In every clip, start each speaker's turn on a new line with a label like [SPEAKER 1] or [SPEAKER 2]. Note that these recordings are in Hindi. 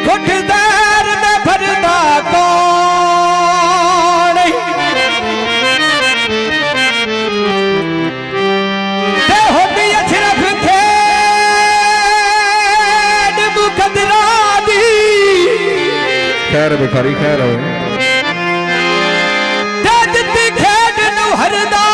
[SPEAKER 1] घुट ज़हर में भरदा कौन ते होती अशरफ थे मुकदरा दी
[SPEAKER 2] खैर भिखारी खैर हो
[SPEAKER 1] ते जिद्दी खेड नू हरदा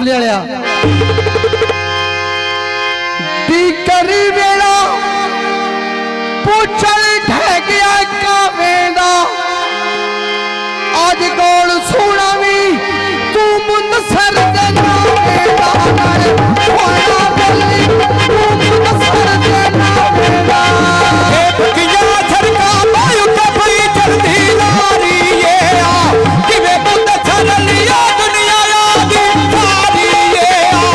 [SPEAKER 3] कमले वालिया दी करी वेला पूछल ढह गया कावेंदा आज गोल सोना भी तू मुंद सर देना वेला खोया बोली तू मुंद सर देना वेला
[SPEAKER 1] किया झरका पायु के पई चलदी लारी ये आ किवे बुंद छल लिया दुनिया यादी सारी ये आ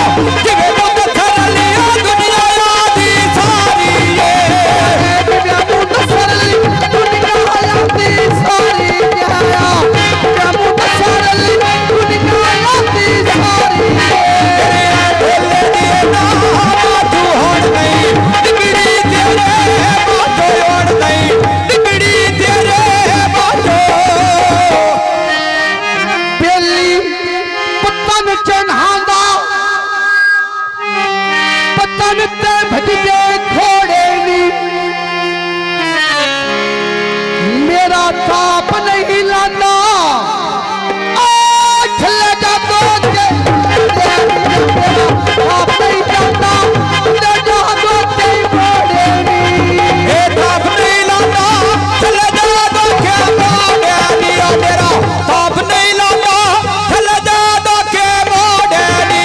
[SPEAKER 1] किवे बुंद छल लिया दुनिया यादी सारी ये
[SPEAKER 3] किवे बुंद सर ली दुनिया यादी सारी आया किवे बुंद सर ली दुनिया यादी सारी
[SPEAKER 1] बोले दिए ना तू होड़ नहीं बिगड़ी तेरे बातों ओड़ नहीं बिगड़ी तेरे बातों
[SPEAKER 3] बेली पतन चन्हांदा पतन ते भजदे घोड़े नी मेरा ताप नहीं लाना ले जा दो के ताप नहीं जाता ले जा दो के घोड़े नी
[SPEAKER 1] ए ताप नहीं लाता चले जा दो के मोड़े नी ओ मेरा ताप नहीं लाता चले जा दो के मोड़े नी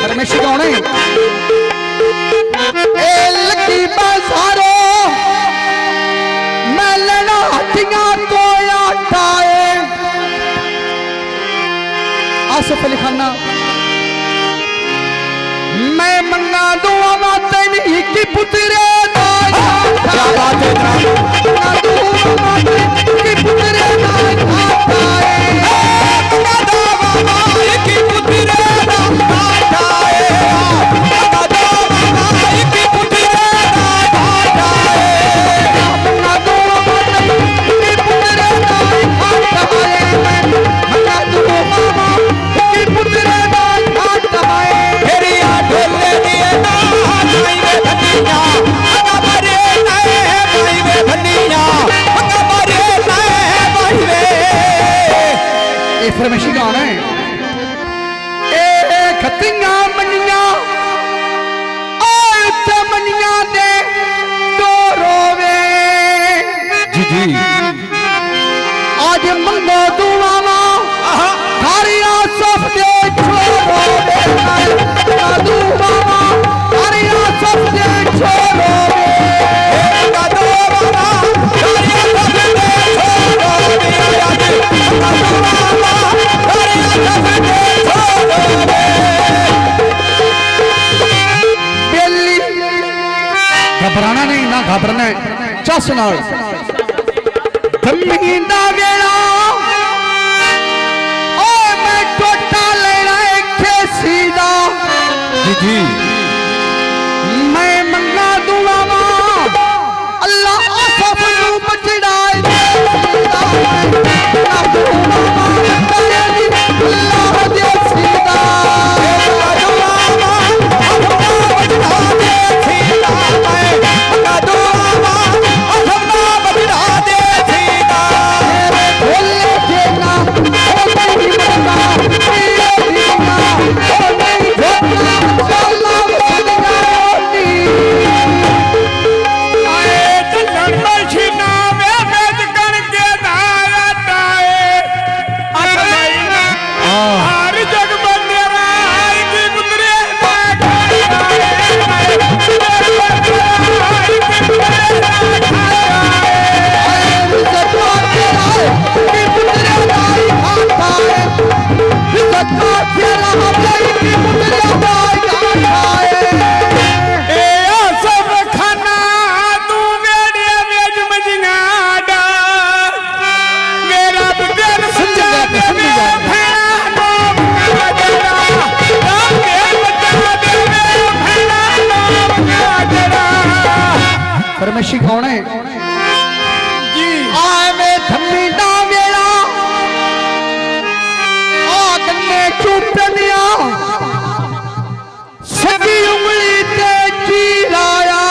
[SPEAKER 3] परमेश्वर कौन है ए लकी बाजारो मैं लेना हटियां तो आटाए आसिफ अली खाना मैं मंगा दुआ तेरी की पुत्रे
[SPEAKER 1] क्या बात है जनाब
[SPEAKER 3] की पुत्रे
[SPEAKER 1] की पुत्री ना भाटाए की पुत्री ना भाटाए फेरी आ ढोले दिए ना भाई वे भनिया अगा मरे नए भाई वे भनिया अगा मरे नए भाई वे
[SPEAKER 3] परमेश्वर कौन है ए खतियां मनिया ते मनिया दे दो रोवे
[SPEAKER 2] जी जी
[SPEAKER 3] आज मंगो दुआवा हरिया सब दे छोड़ोवे दुआवा हरिया सब दे छोड़ोवे
[SPEAKER 1] का दो बाबा हरिया सब दे छोड़ो मेरा याद का दो बाबा हरिया सब दे छोड़ो
[SPEAKER 3] बेली घबराना नहीं ना घबरना है चस नाल धम्मी दा वेला ओ मैं टोटा लेना एक सीधा
[SPEAKER 2] जी जी
[SPEAKER 3] मैं मंगा दुआवा अल्लाह आसफ नू बचड़ाए अल्लाह दे सीधा बोले देना ओ नहीं बता ओ नहीं बता अल्लाह बचड़ाए परमेश्वर कौन है आए में धम्मी दा वेला आ गन्ने चूपनिया सभी उंगली ते चीराया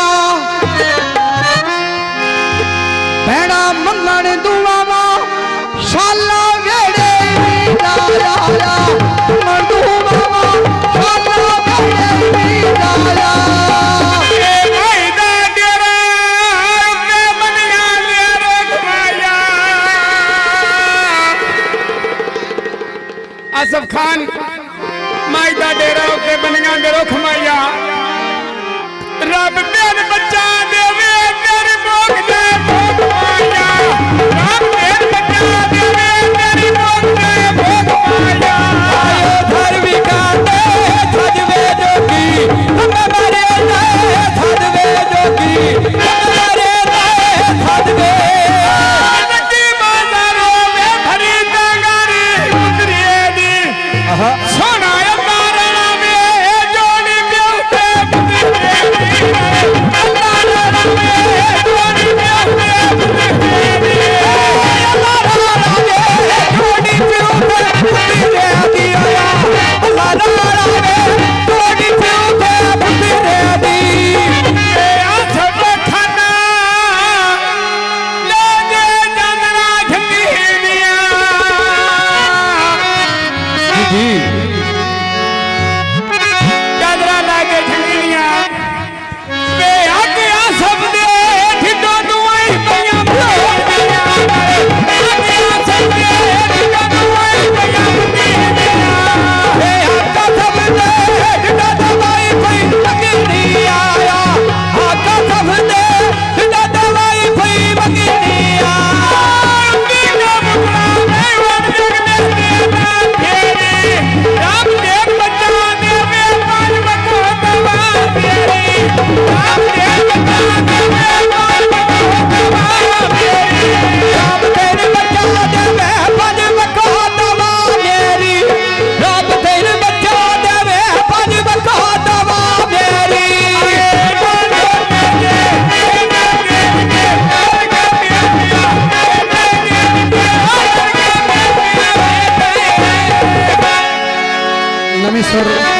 [SPEAKER 3] भैड़ा मंगण दुआवा शाला वेड़े लाया मधुमा ਮੁਕਤਸਰ